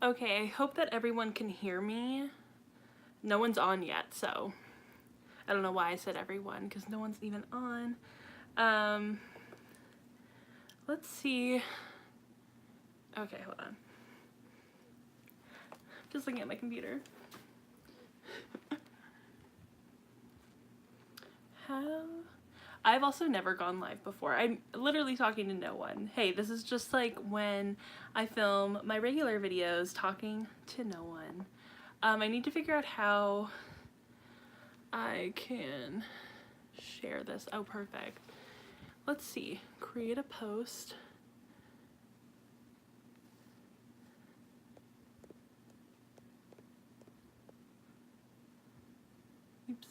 Okay, I hope that everyone can hear me. No one's on yet, so I don't know why I said everyone, because no one's even on. Let's see. Okay, hold on. Just looking at my computer. I've also never gone live before. I'm literally talking to no one. Hey, this is just like when I film my regular videos, talking to no one. I need to figure out how I can share this. Oh, perfect. Let's see. Create a post. Oops.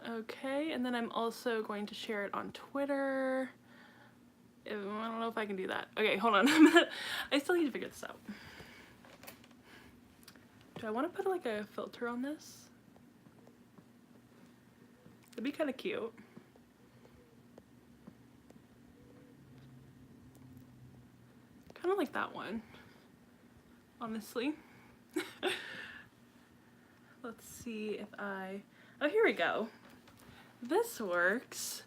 Okay, and then I'm also going to share it on Twitter. I don't know if I can do that. Okay, hold on. I still need to figure this out. Do I want to put like a filter on this? It'd be kind of cute. Kind of like that one, honestly. Let's see if I... Oh, here we go. This works.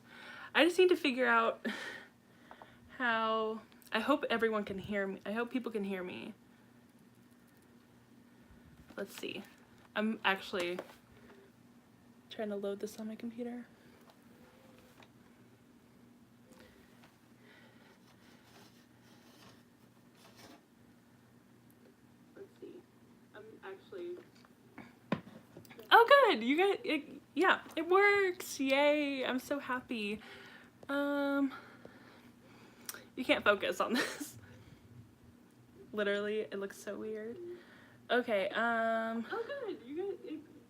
I just need to figure out how... I hope everyone can hear me. I hope people can hear me. Let's see. I'm actually trying to load this on my computer. Let's see. I'm actually... Oh, good. You guys... Yeah, it works. Yay. I'm so happy. You can't focus on this. Literally, it looks so weird. Okay, Oh, good. You guys...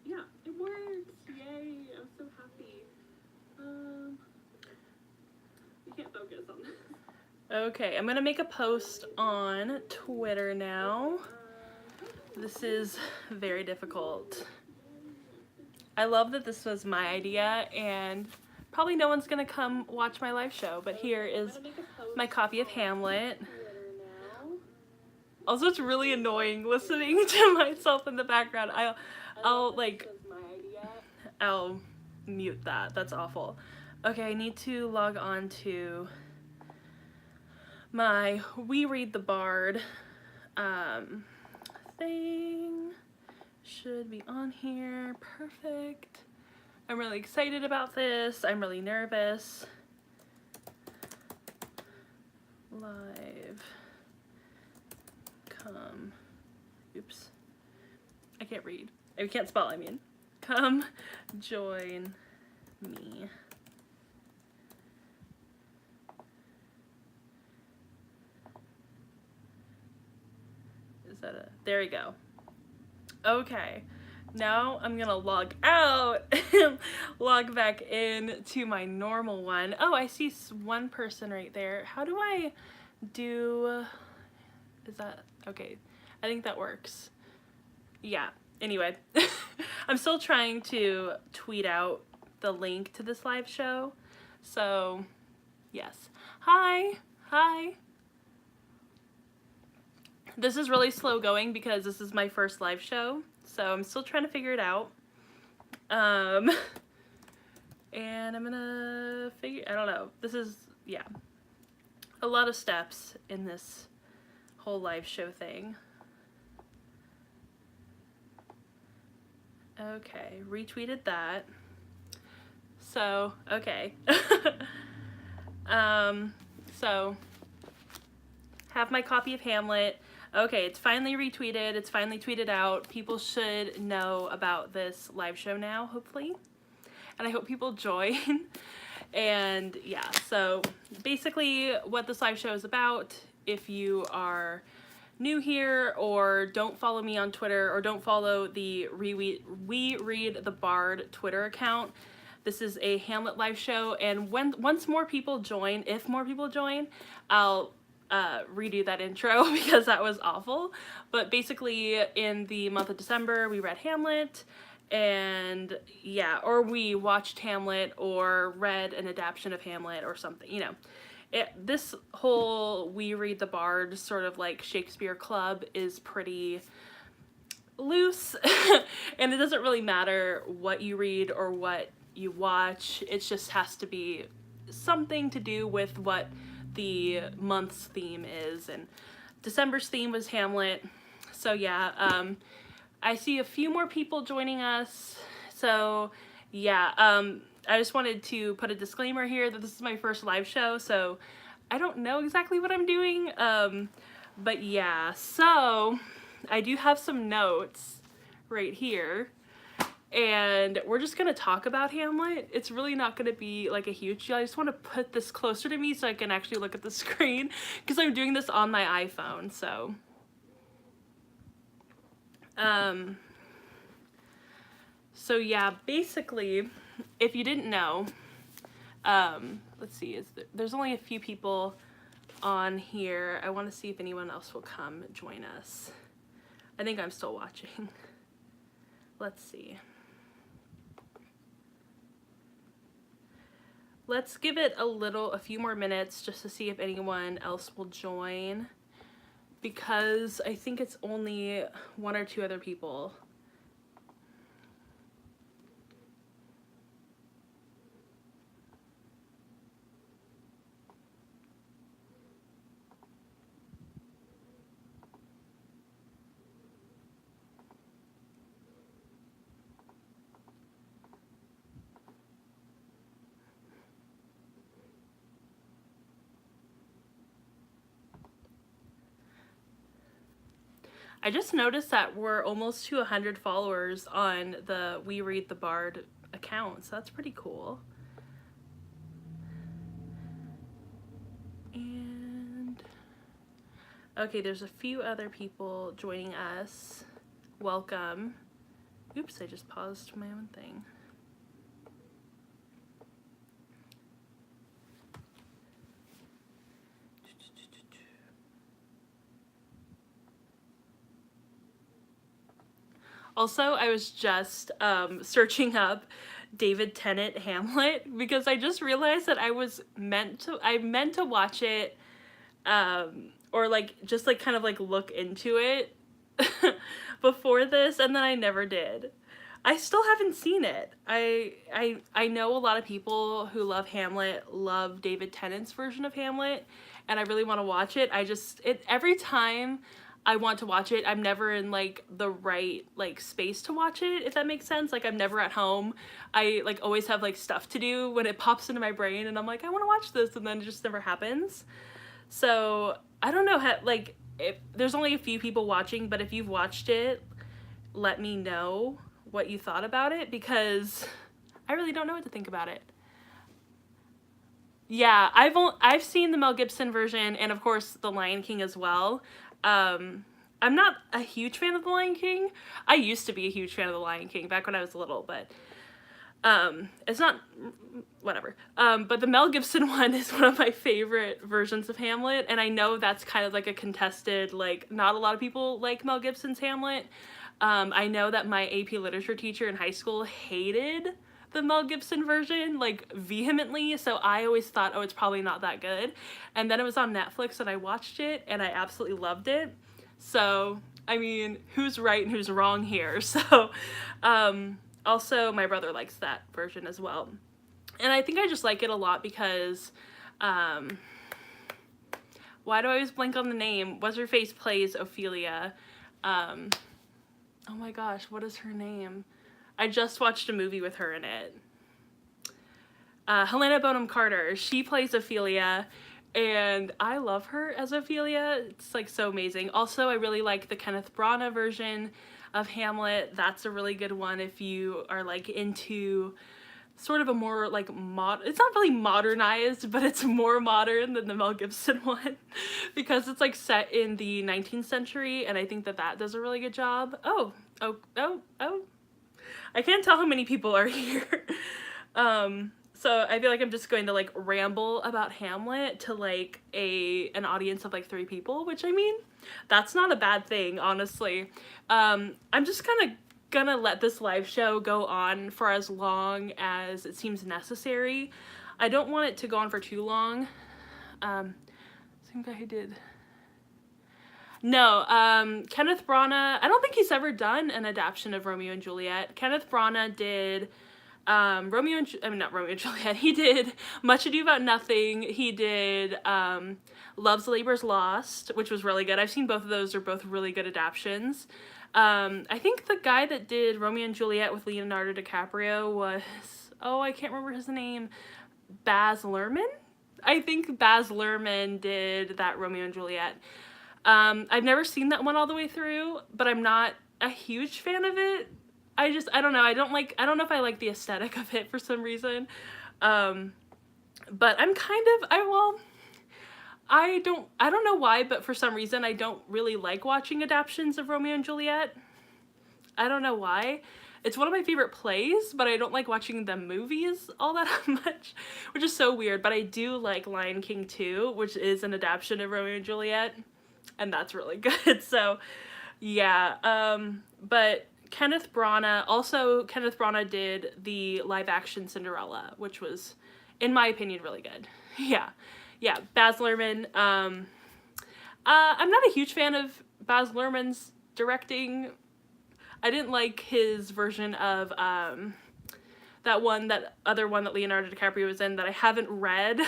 Yeah, it works. Yay. I'm so happy. You can't focus on this. Okay, I'm gonna make a post on Twitter now. This is very difficult. I love that this was my idea, and probably no one's gonna come watch my live show, but here is my copy of Hamlet. Also, it's really annoying listening to myself in the background. I'll mute that. That's awful. Okay, I need to log on to my We Read the Bard thing. Should be on here. Perfect. I'm really excited about this. I'm really nervous. Live. Come. Oops. I can't read. I can't spell, I mean. Come join me. Is that a... There we go. Okay, now I'm gonna log out and log back in to my normal one. Oh, I see one person right there. How do I do... Is that... Okay, I think that works. Yeah, anyway. I'm still trying to tweet out the link to this live show. So, yes. Hi! Hi! This is really slow going because this is my first live show, so I'm still trying to figure it out. And I'm gonna figure... I don't know. This is, yeah, a lot of steps in this whole live show thing. Okay, retweeted that. So, okay. So, have my copy of Hamlet. Okay, it's finally retweeted. It's finally tweeted out. People should know about this live show now, hopefully. And I hope people join. And yeah, so basically what this live show is about, if you are new here or don't follow me on Twitter or don't follow the We Read the Bard Twitter account, this is a Hamlet live show, and once more people join, if more people join, I'll redo that intro because that was awful. But basically in the month of December we read Hamlet, And yeah, or we watched Hamlet or read an adaptation of Hamlet or something, you know. This whole We Read the Bard sort of like Shakespeare club is pretty loose and it doesn't really matter what you read or what you watch. It just has to be something to do with what the month's theme is, and December's theme was Hamlet. So yeah, I see a few more people joining us. So yeah, I just wanted to put a disclaimer here that this is my first live show, so I don't know exactly what I'm doing. But yeah, so I do have some notes right here, and we're just gonna talk about Hamlet. It's really not gonna be like a huge deal. I just want to put this closer to me so I can actually look at the screen because I'm doing this on my iPhone. So yeah, basically, if you didn't know, let's see, there's only a few people on here. I want to see if anyone else will come join us. I think I'm still watching. Let's see. Let's give it a few more minutes just to see if anyone else will join, because I think it's only one or two other people. I just noticed that we're almost to 100 followers on the We Read the Bard account, so that's pretty cool. And okay, there's a few other people joining us. Welcome. Oops, I just paused my own thing. Also, I was just searching up David Tennant Hamlet because I just realized that I meant to watch it, or like just like kind of like look into it before this, and then I never did. I still haven't seen it. I know a lot of people who love Hamlet love David Tennant's version of Hamlet, and I really want to watch it. Every time I want to watch it, I'm never in like the right like space to watch it, if that makes sense. Like I'm never at home. I like always have like stuff to do when it pops into my brain and I'm like, I want to watch this, and then it just never happens. So I don't know how, like, if there's only a few people watching, but if you've watched it, let me know what you thought about it, because I really don't know what to think about it. Yeah, I've seen the Mel Gibson version and of course the Lion King as well. I'm not a huge fan of the Lion King. I used to be a huge fan of the Lion King back when I was little, but it's not, whatever. But the Mel Gibson one is one of my favorite versions of Hamlet, and I know that's kind of like a contested, like, not a lot of people like Mel Gibson's Hamlet. I know that my AP literature teacher in high school hated the Mel Gibson version, like, vehemently, so I always thought, oh, it's probably not that good. And then it was on Netflix and I watched it and I absolutely loved it. So, I mean, who's right and who's wrong here? So, also, my brother likes that version as well. And I think I just like it a lot because, why do I always blank on the name? What's-her-face plays Ophelia. Oh my gosh, what is her name? I just watched a movie with her in it. Helena Bonham Carter. She plays Ophelia, and I love her as Ophelia. It's like so amazing. Also, I really like the Kenneth Branagh version of Hamlet. That's a really good one if you are like into sort of a more like it's not really modernized, but it's more modern than the Mel Gibson one because it's like set in the 19th century, and I think that does a really good job. Oh. I can't tell how many people are here. So I feel like I'm just going to like ramble about Hamlet to like an audience of like 3 people, which I mean, that's not a bad thing, honestly. I'm just kind of gonna let this live show go on for as long as it seems necessary. I don't want it to go on for too long. Same guy who did... No, Kenneth Branagh, I don't think he's ever done an adaptation of Romeo and Juliet. Kenneth Branagh did not Romeo and Juliet. He did Much Ado About Nothing. He did Love's Labour's Lost, which was really good. I've seen both of those. They're both really good adaptations. I think the guy that did Romeo and Juliet with Leonardo DiCaprio was, I can't remember his name, Baz Luhrmann? I think Baz Luhrmann did that Romeo and Juliet. I've never seen that one all the way through, but I'm not a huge fan of it. I don't know. I don't know if I like the aesthetic of it for some reason. But I'm kind of, I don't know why, but for some reason I don't really like watching adaptations of Romeo and Juliet. I don't know why. It's one of my favorite plays, but I don't like watching the movies all that much, which is so weird. But I do like Lion King 2, which is an adaptation of Romeo and Juliet. And that's really good. So, yeah. But Kenneth Branagh did the live action Cinderella, which was, in my opinion, really good. Yeah. Yeah. Baz Luhrmann. I'm not a huge fan of Baz Luhrmann's directing. I didn't like his version of that other one that Leonardo DiCaprio was in that I haven't read.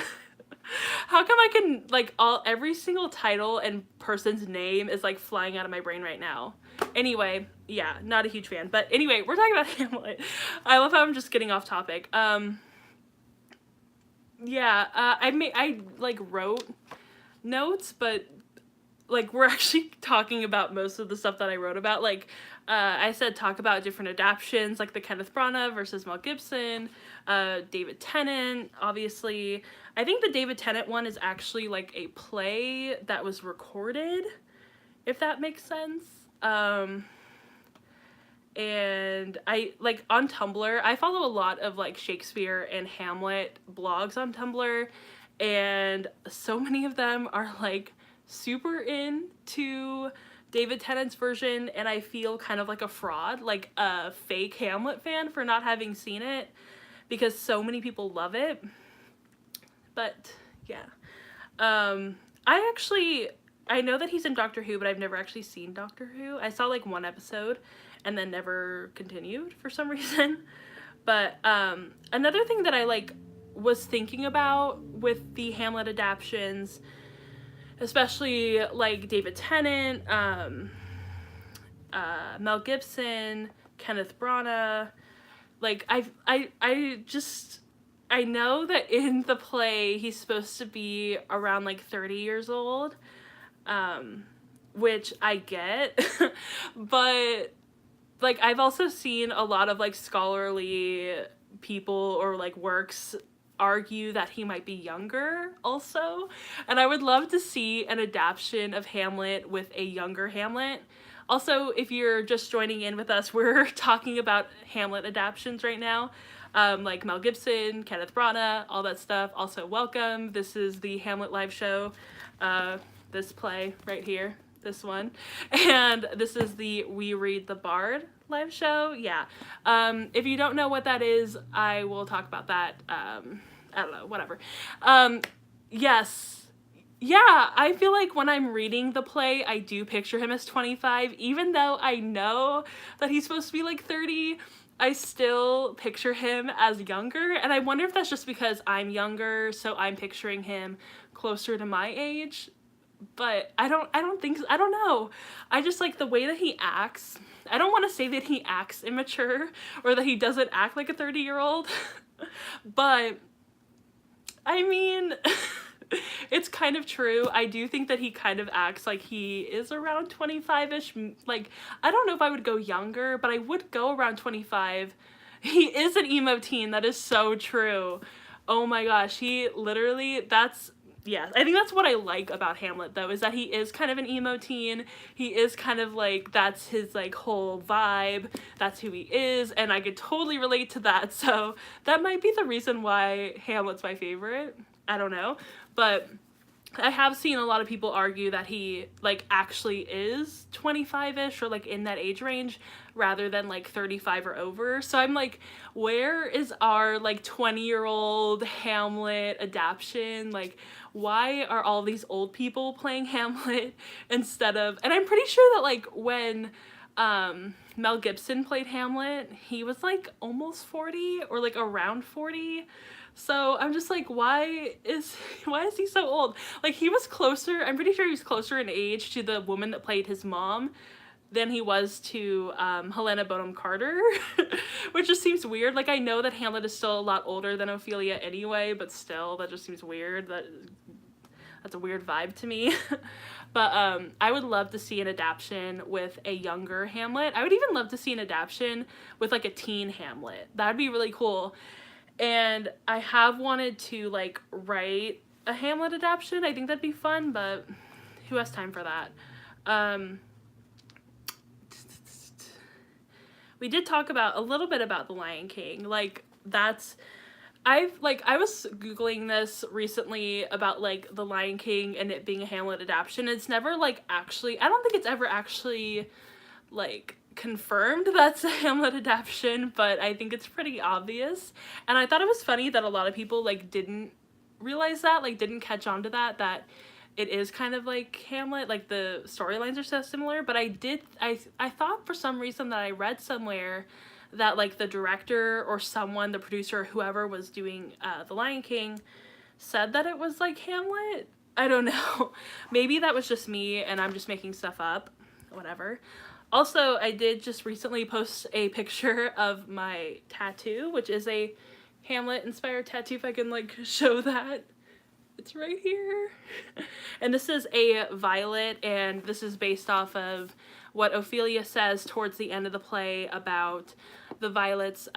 How come I can, like, every single title and person's name is, like, flying out of my brain right now? Anyway, yeah, not a huge fan. But anyway, we're talking about Hamlet. I love how I'm just getting off topic. I wrote notes, but, like, we're actually talking about most of the stuff that I wrote about. Like, I said talk about different adaptions, like the Kenneth Branagh versus Mel Gibson, David Tennant, obviously. I think the David Tennant one is actually, like, a play that was recorded, if that makes sense. And I, like, on Tumblr, I follow a lot of, like, Shakespeare and Hamlet blogs on Tumblr, and so many of them are, like, super into David Tennant's version, and I feel kind of like a fraud, like a fake Hamlet fan for not having seen it, because so many people love it. But yeah, I know that he's in Doctor Who, but I've never actually seen Doctor Who. I saw like one episode and then never continued for some reason. But another thing that I was thinking about with the Hamlet adaptions, especially like David Tennant, Mel Gibson, Kenneth Branagh, like I know that in the play he's supposed to be around like 30 years old, which I get, but like I've also seen a lot of like scholarly people or like works argue that he might be younger also, and I would love to see an adaptation of Hamlet with a younger Hamlet. Also, if you're just joining in with us, we're talking about Hamlet adaptions right now. Like Mel Gibson, Kenneth Branagh, all that stuff. Also, welcome. This is the Hamlet live show. This play right here, this one. And this is the We Read the Bard live show. Yeah. If you don't know what that is, I will talk about that. I don't know, whatever. Yes. Yeah, I feel like when I'm reading the play, I do picture him as 25, even though I know that he's supposed to be like 30. I still picture him as younger, and I wonder if that's just because I'm younger, so I'm picturing him closer to my age. But I don't know. I just like the way that he acts. I don't want to say that he acts immature or that he doesn't act like a 30-year-old, but I mean, it's kind of true. I do think that he kind of acts like he is around 25-ish. Like, I don't know if I would go younger, but I would go around 25. He is an emo teen. That is so true. Oh my gosh. He literally, yeah, I think that's what I like about Hamlet, though, is that he is kind of an emo teen. He is kind of like, that's his like whole vibe. That's who he is. And I could totally relate to that. So that might be the reason why Hamlet's my favorite. I don't know. But I have seen a lot of people argue that he, like, actually is 25-ish or, like, in that age range rather than, like, 35 or over. So I'm like, where is our, like, 20-year-old Hamlet adaptation? Like, why are all these old people playing Hamlet instead of... And I'm pretty sure that, like, when Mel Gibson played Hamlet, he was, like, almost 40 or, like, around 40. So I'm just like, why is he so old? Like, he was closer, I'm pretty sure he was closer in age to the woman that played his mom than he was to Helena Bonham Carter, which just seems weird. Like, I know that Hamlet is still a lot older than Ophelia anyway, but still, that just seems weird. That's a weird vibe to me. But I would love to see an adaptation with a younger Hamlet. I would even love to see an adaptation with, like, a teen Hamlet. That'd be really cool. And I have wanted to, like, write a Hamlet adaptation. I think that'd be fun, but who has time for that? We did talk a little bit about The Lion King. Like, I was Googling this recently about, like, The Lion King and it being a Hamlet adaptation. It's never, like, actually, I don't think it's ever actually, like, confirmed that's a Hamlet adaptation, but I think it's pretty obvious. And I thought it was funny that a lot of people, like, didn't realize that, like, didn't catch on to that it is kind of like Hamlet, like, the storylines are so similar. But I thought for some reason that I read somewhere that, like, the director or someone, the producer, whoever was doing The Lion King, said that it was like Hamlet. I don't know. Maybe that was just me and I'm just making stuff up. Whatever. Also, I did just recently post a picture of my tattoo, which is a Hamlet-inspired tattoo, if I can, like, show that. It's right here. And this is a violet, and this is based off of what Ophelia says towards the end of the play about the violets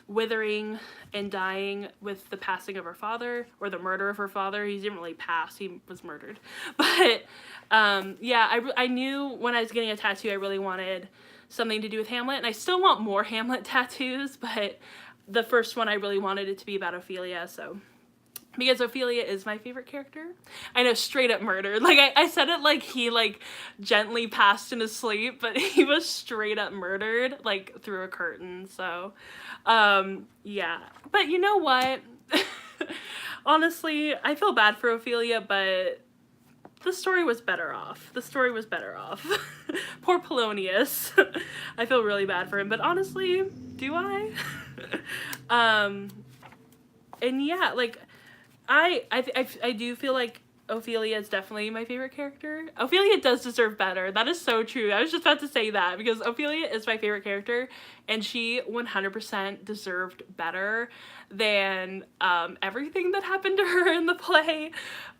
withering and dying with the passing of her father, or the murder of her father. He didn't really pass, he was murdered. But yeah, I knew when I was getting a tattoo I really wanted something to do with Hamlet, and I still want more Hamlet tattoos, but the first one I really wanted it to be about Ophelia, so... Because Ophelia is my favorite character. I know, straight up murdered. Like, I said it like he, like, gently passed in his sleep, but he was straight up murdered, like, through a curtain, so, yeah. But you know what? Honestly, I feel bad for Ophelia, but the story was better off. The story was better off. Poor Polonius. I feel really bad for him, but honestly, do I? And yeah, like... I do feel like Ophelia is definitely my favorite character. Ophelia does deserve better. That is so true. I was just about to say that because Ophelia is my favorite character and she 100% deserved better than everything that happened to her in the play.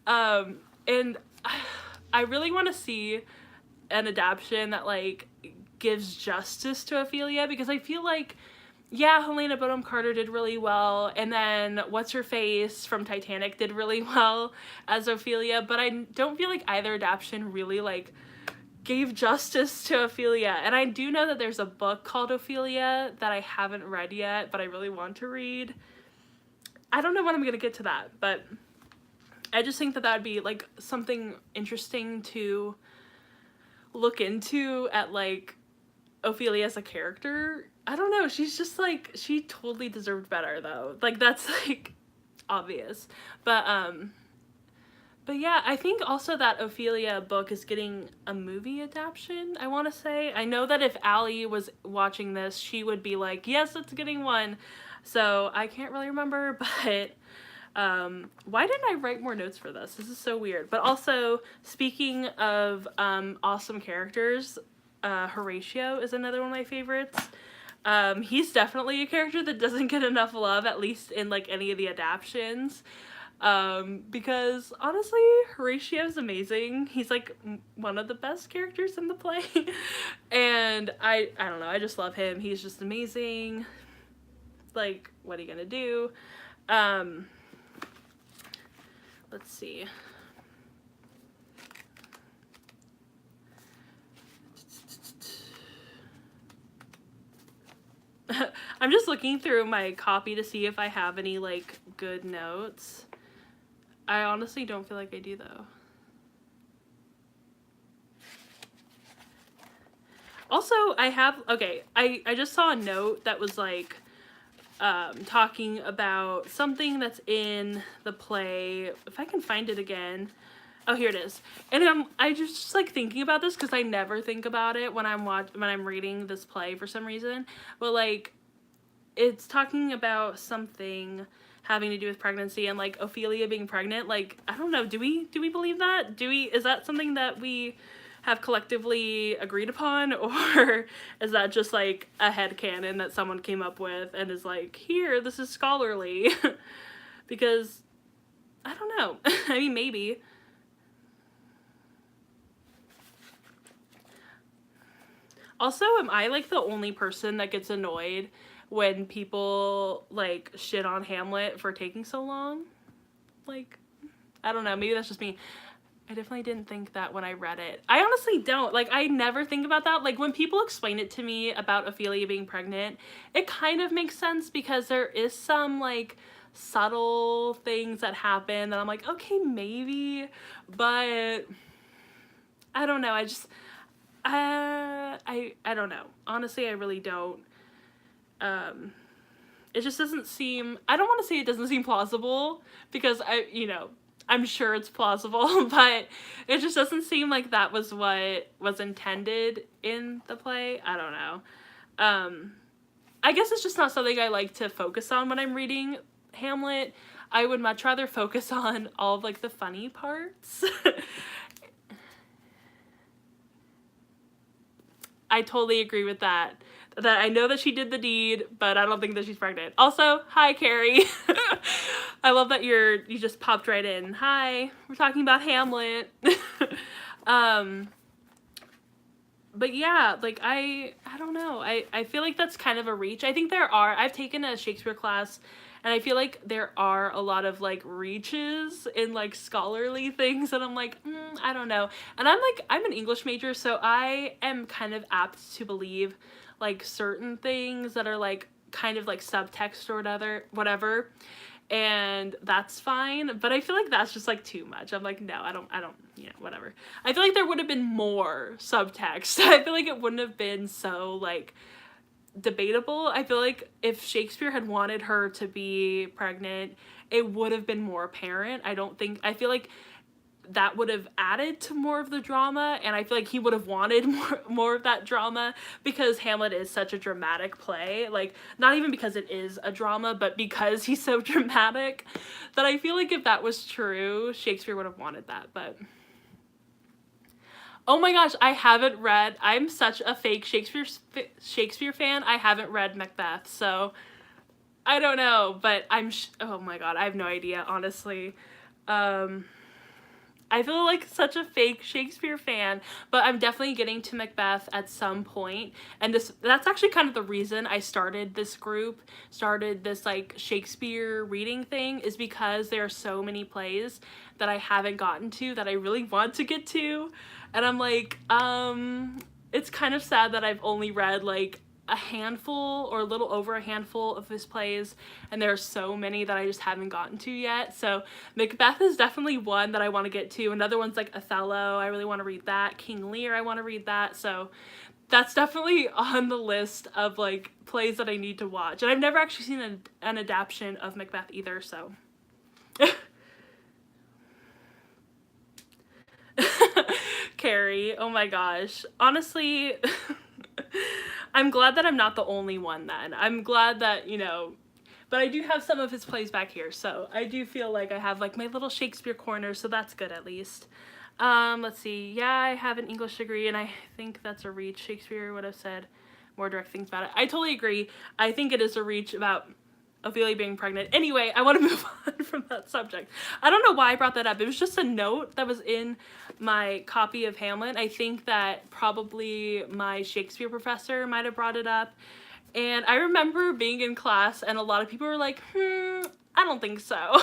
And I really want to see an adaptation that, like, gives justice to Ophelia, because I feel like, yeah, Helena Bonham Carter did really well, and then What's-Her-Face from Titanic did really well as Ophelia, but I don't feel like either adaptation really, like, gave justice to Ophelia. And I do know that there's a book called Ophelia that I haven't read yet, but I really want to read. I don't know when I'm gonna get to that, but I just think that that would be, like, something interesting to look into at, like, Ophelia as a character. I don't know, she's just, like, she totally deserved better, though. Like, that's, like, obvious. But yeah, I think also that Ophelia book is getting a movie adaptation, I want to say. I know that if Allie was watching this, she would be like, yes, it's getting one. So, I can't really remember, but... why didn't I write more notes for this? This is so weird. But also, speaking of awesome characters, Horatio is another one of my favorites. He's definitely a character that doesn't get enough love, at least in, like, any of the adaptions. Because honestly, Horatio's amazing. He's, like, one of the best characters in the play. And I don't know, I just love him. He's just amazing. Like, what are you gonna do? Let's see. I'm just looking through my copy to see if I have any, like, good notes. I honestly don't feel like I do, though. Also, I just saw a note that was like talking about something that's in the play. If I can find it again. Oh, here it is. And I just like thinking about this because I never think about it when I'm reading this play for some reason. But like, it's talking about something having to do with pregnancy and like Ophelia being pregnant. Like, I don't know. Do we believe that? Is that something that we have collectively agreed upon, or is that just like a headcanon that someone came up with and is like, here, this is scholarly? Because I don't know. I mean, maybe. Also, am I like the only person that gets annoyed when people like shit on Hamlet for taking so long? Like, I don't know, maybe that's just me. I definitely didn't think that when I read it. I honestly don't. Like, I never think about that. Like, when people explain it to me about Ophelia being pregnant, it kind of makes sense because there is some, like, subtle things that happen that I'm like, okay, maybe. But I don't know. I don't know. Honestly, I really don't. It just doesn't seem, I don't want to say it doesn't seem plausible because I'm sure it's plausible, but it just doesn't seem like that was what was intended in the play. I don't know. I guess it's just not something I like to focus on when I'm reading Hamlet. I would much rather focus on all of like the funny parts. I totally agree with that. That I know that she did the deed, but I don't think that she's pregnant. Also, hi, Carrie. I love that you just popped right in. Hi, we're talking about Hamlet. But yeah, like I don't know. I feel like that's kind of a reach. I think I've taken a Shakespeare class and I feel like there are a lot of like reaches in like scholarly things and I'm like, I don't know. And I'm an English major, so I am kind of apt to believe like certain things that are like kind of like subtext or whatever. And that's fine, but I feel like that's just like too much. I'm like, no, I don't, whatever. I feel like there would have been more subtext. I feel like it wouldn't have been so like debatable. I feel like if Shakespeare had wanted her to be pregnant, it would have been more apparent. I feel like that would have added to more of the drama, and I feel like he would have wanted more of that drama because Hamlet is such a dramatic play. Like, not even because it is a drama, but because he's so dramatic, that I feel like if that was true, Shakespeare would have wanted that. But oh my gosh, I'm such a fake Shakespeare fan. I haven't read Macbeth, so I don't know, but oh my god, I have no idea, honestly. I feel like such a fake Shakespeare fan, but I'm definitely getting to Macbeth at some point. And that's actually kind of the reason I started this like Shakespeare reading thing, is because there are so many plays that I haven't gotten to that I really want to get to. And I'm like, it's kind of sad that I've only read like a handful or a little over a handful of his plays, and there are so many that I just haven't gotten to yet. So Macbeth is definitely one that I want to get to. Another one's like Othello. I really want to read that. King Lear, I want to read that. So that's definitely on the list of like plays that I need to watch. And I've never actually seen an adaptation of Macbeth either, so Carrie, oh my gosh. Honestly, I'm glad that I'm not the only one then. I'm glad that, but I do have some of his plays back here, so I do feel like I have like my little Shakespeare corner, so that's good at least. Let's see. Yeah, I have an English degree, and I think that's a reach. Shakespeare would have said more direct things about it. I totally agree. I think it is a reach about Ophelia being pregnant. Anyway, I want to move on from that subject. I don't know why I brought that up. It was just a note that was in my copy of Hamlet. I think that probably my Shakespeare professor might have brought it up. And I remember being in class and a lot of people were like, I don't think so.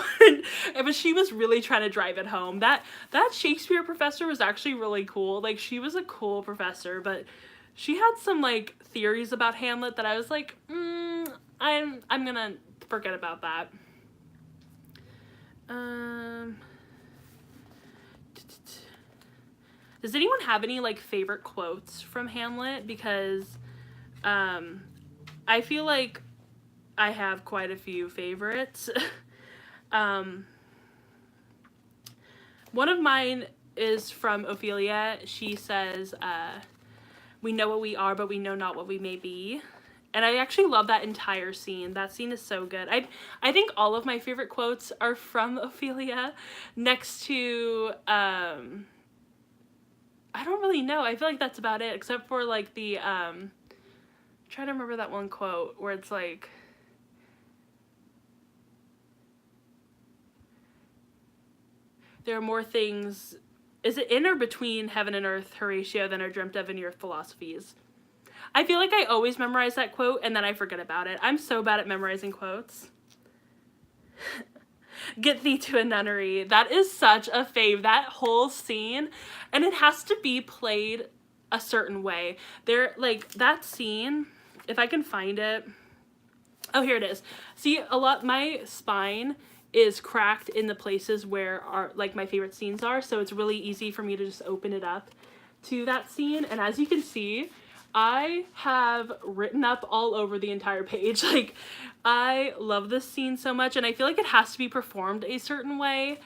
But she was really trying to drive it home. That Shakespeare professor was actually really cool. Like, she was a cool professor, but she had some like theories about Hamlet that I was like, I'm gonna forget about that. Does anyone have any, like, favorite quotes from Hamlet? Because I feel like I have quite a few favorites. One of mine is from Ophelia. She says, we know what we are, but we know not what we may be. And I actually love that entire scene. That scene is so good. I think all of my favorite quotes are from Ophelia, next to, I don't really know. I feel like that's about it, except for, like, the, I'm trying to remember that one quote where it's like, there are more things, is it in or between heaven and earth, Horatio, than are dreamt of in your philosophies? I feel like I always memorize that quote and then I forget about it. I'm so bad at memorizing quotes. Get thee to a nunnery. That is such a fave, that whole scene. And it has to be played a certain way. There, like, that scene, if I can find it. Oh, here it is. See, my spine is cracked in the places where like my favorite scenes are, so it's really easy for me to just open it up to that scene. And as you can see, I have written up all over the entire page. Like, I love this scene so much, and I feel like it has to be performed a certain way.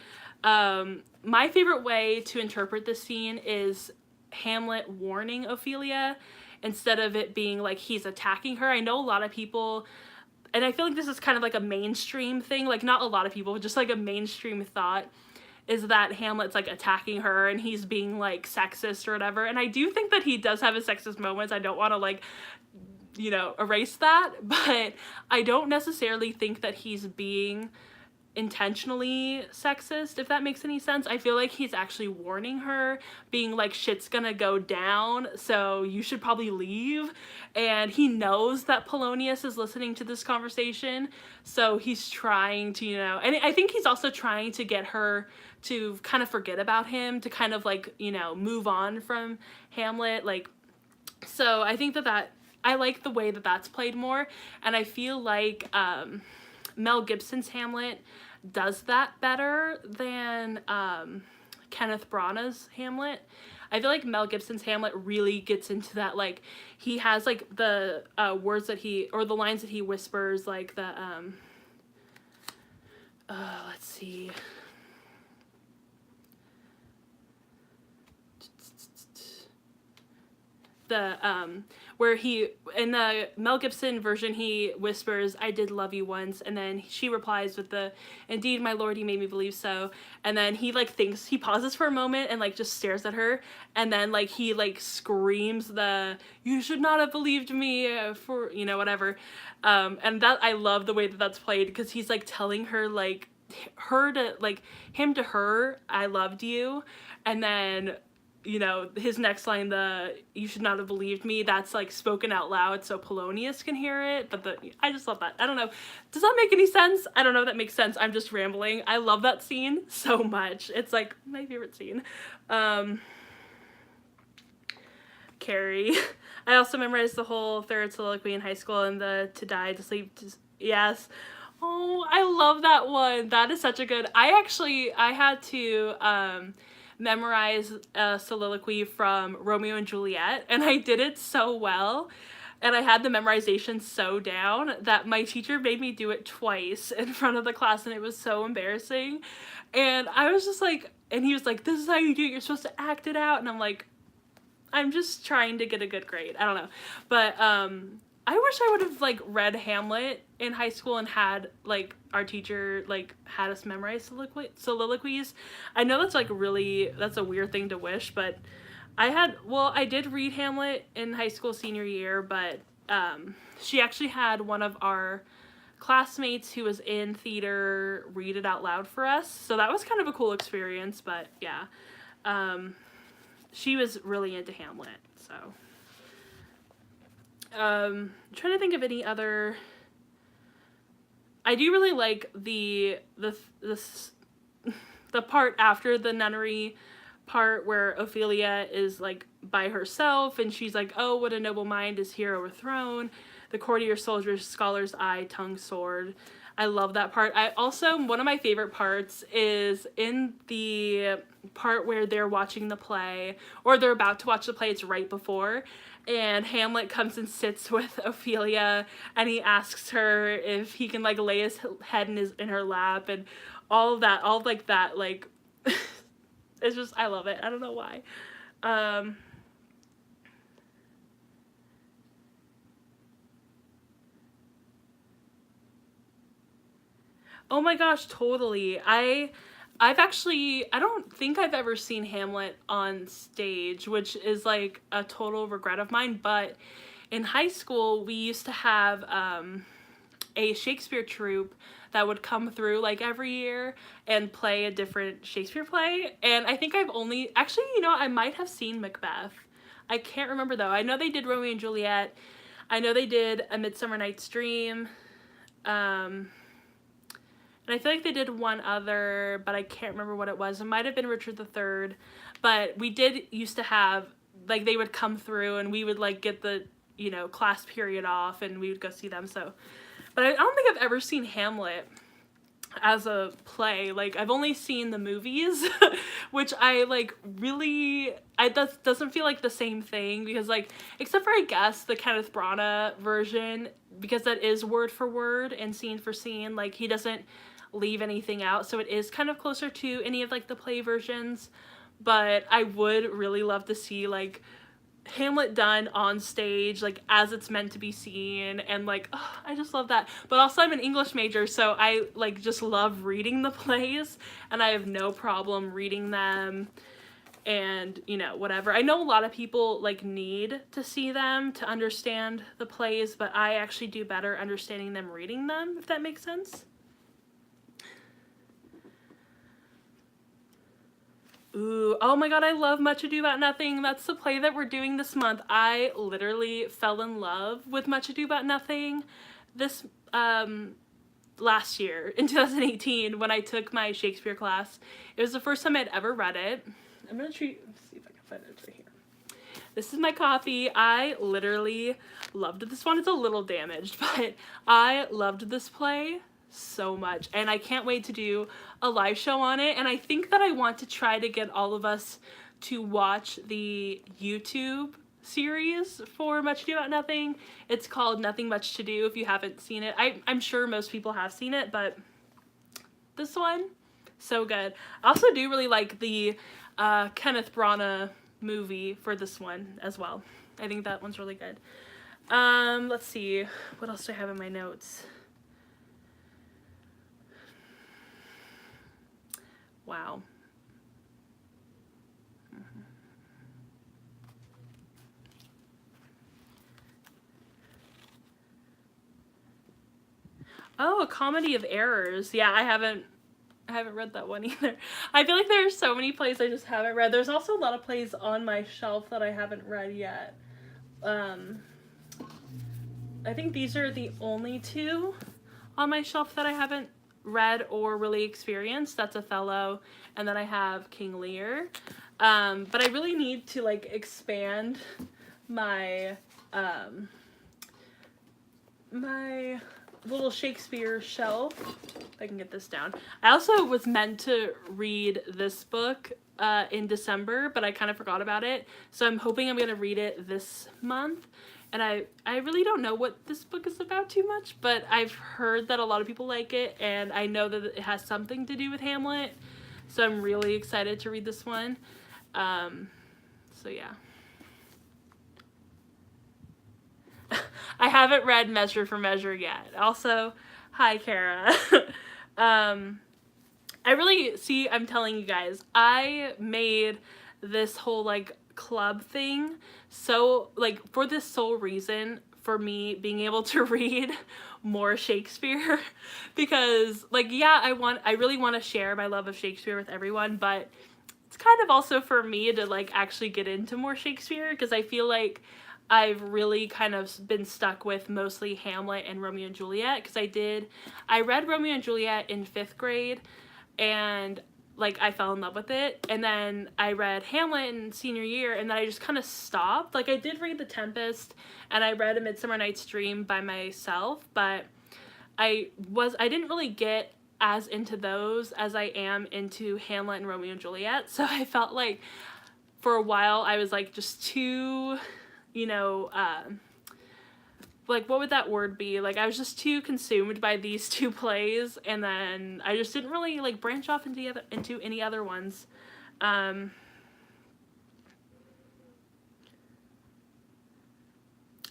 My favorite way to interpret this scene is Hamlet warning Ophelia instead of it being like he's attacking her. I know a lot of people, and I feel like this is kind of like a mainstream thing, like not a lot of people, just like a mainstream thought, is that Hamlet's like attacking her and he's being like sexist or whatever. And I do think that he does have his sexist moments. I don't want to, like, you know, erase that, but I don't necessarily think that he's being intentionally sexist, if that makes any sense. I feel like he's actually warning her, being like, shit's gonna go down, so you should probably leave. And he knows that Polonius is listening to this conversation, so he's trying to, you know, and I think he's also trying to get her to kind of forget about him, to kind of, like, you know, move on from Hamlet. Like, so I think that I like the way that that's played more, and I feel like Mel Gibson's Hamlet does that better than Kenneth Branagh's Hamlet. I feel like Mel Gibson's Hamlet really gets into that, like, he has, like, the words that or the lines that he whispers, like the, let's see. Where in the Mel Gibson version, he whispers, I did love you once, and then she replies with the, indeed, my lord, you made me believe so. And then he, like, thinks, he pauses for a moment and, like, just stares at her, and then, like, he, like, screams the, you should not have believed me for, you know, whatever. And that, I love the way that that's played, because he's, like, telling her, like, him to her, I loved you, and then, you know, his next line, the you should not have believed me, that's, like, spoken out loud so Polonius can hear it. But I just love that. I don't know, does that make any sense? I don't know if that makes sense. I'm just rambling. I love that scene so much. It's, like, my favorite scene. Carrie. I also memorized the whole third soliloquy in high school, and the to die, to sleep, yes. Oh, I love that one. That is such a good, I had to memorize a soliloquy from Romeo and Juliet, and I did it so well, and I had the memorization so down that my teacher made me do it twice in front of the class, and it was so embarrassing. And I was just like, and he was like, this is how you do it, you're supposed to act it out. And I'm like, I'm just trying to get a good grade. I don't know. But I wish I would have, like, read Hamlet in high school and had, like, our teacher, like, had us memorize soliloquies. I know that's, like, really, that's a weird thing to wish, but I did read Hamlet in high school senior year, but she actually had one of our classmates who was in theater read it out loud for us, so that was kind of a cool experience. But yeah, she was really into Hamlet, so. I'm trying to think of any other. I do really like the part after the nunnery part where Ophelia is, like, by herself and she's like, oh, what a noble mind is here overthrown. the courtier soldier's scholar's eye, tongue, sword. I love that part. I also, one of my favorite parts is in the part where they're watching the play, or they're about to watch the play, it's right before, and Hamlet comes and sits with Ophelia, and he asks her if he can, like, lay his head in her lap, and all of that, all like that, like, it's just, I love it. I don't know why. Oh my gosh, totally. I've actually, I don't think I've ever seen Hamlet on stage, which is like a total regret of mine, but in high school we used to have a Shakespeare troupe that would come through like every year and play a different Shakespeare play, and I think I've only, actually, you know, I might have seen Macbeth. I can't remember though. I know they did Romeo and Juliet. I know they did A Midsummer Night's Dream. And I feel like they did one other, but I can't remember what it was. It might have been Richard III. But we did used to have, like, they would come through and we would, like, get the, you know, class period off and we would go see them. So, but I don't think I've ever seen Hamlet as a play. Like, I've only seen the movies, which I, like, really, that doesn't feel like the same thing because, like, except for, I guess, the Kenneth Branagh version, because that is word for word and scene for scene, like, he doesn't leave anything out, so it is kind of closer to any of, like, the play versions. But I would really love to see, like, Hamlet done on stage, like, as it's meant to be seen, and, like, oh, I just love that. But also I'm an English major, so I, like, just love reading the plays, and I have no problem reading them, and, you know, whatever. I know a lot of people, like, need to see them to understand the plays, but I actually do better understanding them reading them, if that makes sense. Ooh, oh my god, I love Much Ado About Nothing. That's the play that we're doing this month. I literally fell in love with Much Ado About Nothing this, last year, in 2018, when I took my Shakespeare class. It was the first time I'd ever read it. I'm gonna see if I can find it right here. This is my copy. I literally loved this one. It's a little damaged, but I loved this play so much, and I can't wait to do a live show on it. And I think that I want to try to get all of us to watch the YouTube series for Much Ado About Nothing. It's called Nothing Much to Do, if you haven't seen it. I'm sure most people have seen it, but this one, so good. I also do really like the Kenneth Branagh movie for this one as well. I think that one's really good. Let's see, what else do I have in my notes? Wow. Oh, A Comedy of Errors. Yeah, I haven't read that one either. I feel like there are so many plays I just haven't read. There's also a lot of plays on my shelf that I haven't read yet. I think these are the only two on my shelf that I haven't read or really experienced. That's Othello, and then I have King Lear. But I really need to, like, expand my my little Shakespeare shelf, if I can get this down. I also was meant to read this book in December, but I kind of forgot about it, so I'm hoping I'm gonna read it this month. And I really don't know what this book is about too much, but I've heard that a lot of people like it, and I know that it has something to do with Hamlet, so I'm really excited to read this one. So yeah. I haven't read Measure for Measure yet. Also, hi, Kara. I really, see, I'm telling you guys, I made this whole, like, club thing so, like, for this sole reason, for me being able to read more Shakespeare, because, like, yeah, I really want to share my love of Shakespeare with everyone, but it's kind of also for me to, like, actually get into more Shakespeare, because I feel like I've really kind of been stuck with mostly Hamlet and Romeo and Juliet, because I read Romeo and Juliet in 5th grade, and like, I fell in love with it. And then I read Hamlet in senior year, and then I just kind of stopped. Like, I did read The Tempest, and I read A Midsummer Night's Dream by myself, but I didn't really get as into those as I am into Hamlet and Romeo and Juliet. So I felt like for a while I was like just too, you know, like, what would that word be? Like, I was just too consumed by these two plays, and then I just didn't really, like, branch off into any other ones.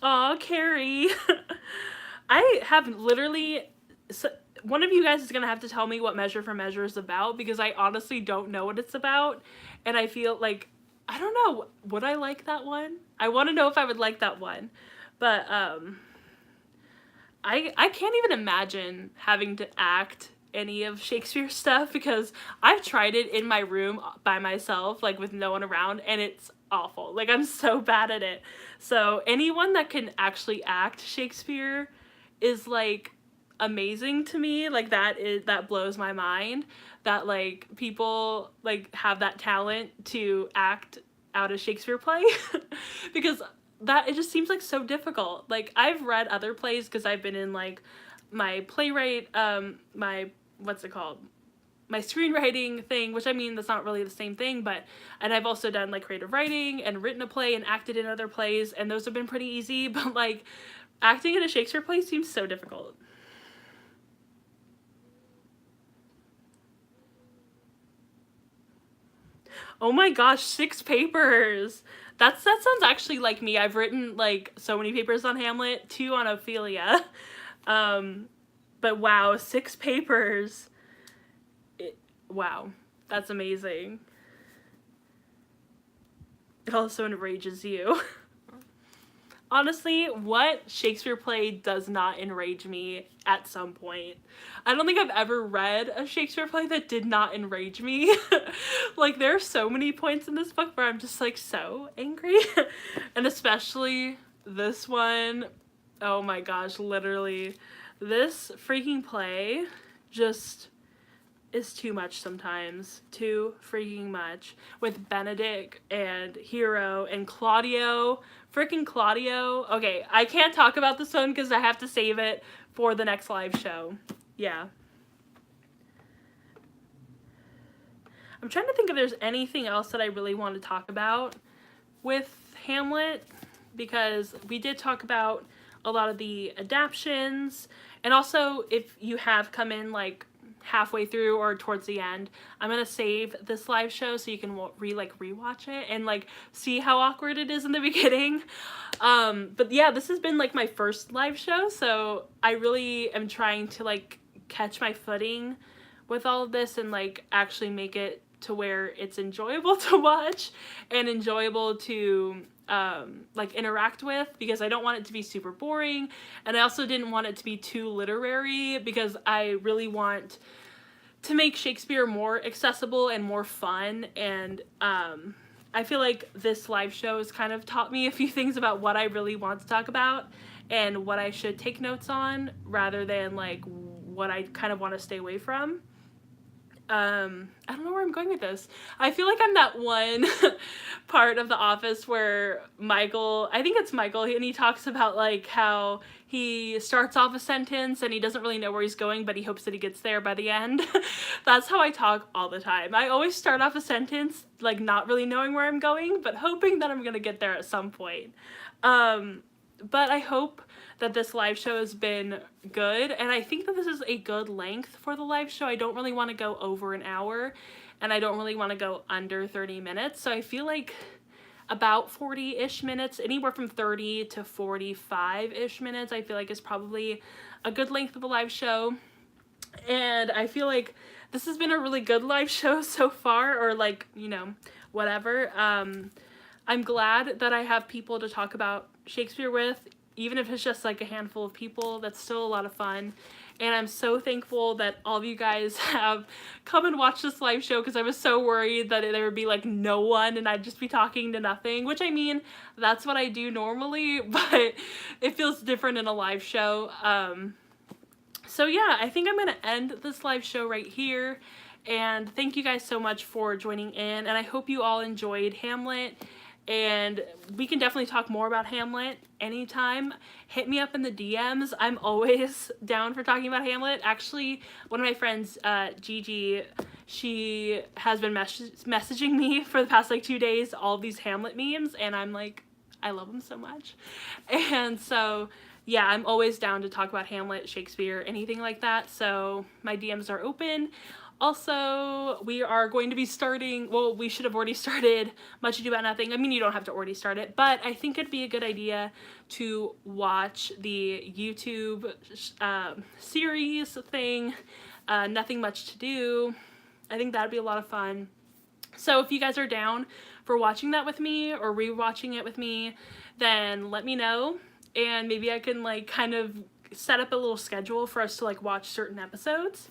Aw, Carrie. I have literally... one of you guys is going to have to tell me what Measure for Measure is about, because I honestly don't know what it's about, and I feel like, I don't know, would I like that one? I want to know if I would like that one. But, I can't even imagine having to act any of Shakespeare's stuff, because I've tried it in my room by myself, like, with no one around, and it's awful. Like, I'm so bad at it. So anyone that can actually act Shakespeare is, like, amazing to me. Like, that blows my mind that, like, people, like, have that talent to act out a Shakespeare play. Because that, it just seems like so difficult. Like, I've read other plays because I've been in, like, my playwright, what's it called? My screenwriting thing, which, I mean, that's not really the same thing, but, and I've also done, like, creative writing and written a play and acted in other plays, and those have been pretty easy, but, like, acting in a Shakespeare play seems so difficult. Oh my gosh, 6 papers! That sounds actually like me. I've written, like, so many papers on Hamlet, 2 on Ophelia. But wow, 6 papers. Wow, that's amazing. It also enrages you. Honestly, what Shakespeare play does not enrage me at some point? I don't think I've ever read a Shakespeare play that did not enrage me. Like, there are so many points in this book where I'm just, like, so angry. And especially this one. Oh my gosh, literally. This freaking play just is too much sometimes. Too freaking much. With Benedict and Hero and Claudio. Freaking Claudio. Okay, I can't talk about this one because I have to save it for the next live show. Yeah. I'm trying to think if there's anything else that I really want to talk about with Hamlet, because we did talk about a lot of the adaptions, and also if you have come in, like, halfway through or towards the end, I'm gonna save this live show so you can rewatch it and, like, see how awkward it is in the beginning. But yeah, this has been, like, my first live show, so I really am trying to, like, catch my footing with all of this and, like, actually make it to where it's enjoyable to watch and enjoyable to like, interact with, because I don't want it to be super boring, and I also didn't want it to be too literary, because I really want to make Shakespeare more accessible and more fun. And I feel like this live show has kind of taught me a few things about what I really want to talk about and what I should take notes on, rather than, like, what I kind of want to stay away from. I don't know where I'm going with this. I feel like I'm that one part of The Office where Michael, I think it's Michael, and he talks about, like, how he starts off a sentence and he doesn't really know where he's going, but he hopes that he gets there by the end. That's how I talk all the time. I always start off a sentence, like, not really knowing where I'm going, but hoping that I'm gonna get there at some point. But I hope that this live show has been good, and I think that this is a good length for the live show. I don't really want to go over an hour, and I don't really want to go under 30 minutes, so I feel like about 40-ish minutes, anywhere from 30 to 45-ish minutes, I feel like is probably a good length of a live show. And I feel like this has been a really good live show so far, or, like, you know, whatever. I'm glad that I have people to talk about Shakespeare with, even if it's just, like, a handful of people. That's still a lot of fun. And I'm so thankful that all of you guys have come and watched this live show, because I was so worried that there would be, like, no one and I'd just be talking to nothing, which, I mean, that's what I do normally, but it feels different in a live show. So yeah, I think I'm gonna end this live show right here, And thank you guys so much for joining in, and I hope you all enjoyed Hamlet. And we can definitely talk more about Hamlet anytime. Hit me up in the DMs. I'm always down for talking about Hamlet. Actually, one of my friends, Gigi, she has been messaging me for the past like 2 days all these Hamlet memes, and I'm like, I love them so much. And so yeah, I'm always down to talk about Hamlet, Shakespeare, anything like that. So my DMs are open. Also, we are going to be starting, well, we should have already started Much Ado About Nothing. I mean, you don't have to already start it, but I think it'd be a good idea to watch the YouTube series thing, Nothing Much to Do. I think that'd be a lot of fun. So if you guys are down for watching that with me or rewatching it with me, then let me know, and maybe I can like kind of set up a little schedule for us to like watch certain episodes.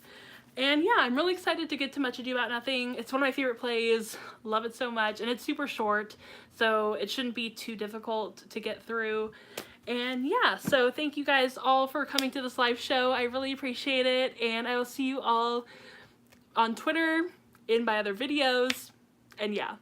And yeah, I'm really excited to get to Much Ado About Nothing. It's one of my favorite plays. Love it so much. And it's super short, so it shouldn't be too difficult to get through. And yeah, so thank you guys all for coming to this live show. I really appreciate it. And I will see you all on Twitter, in my other videos. And yeah.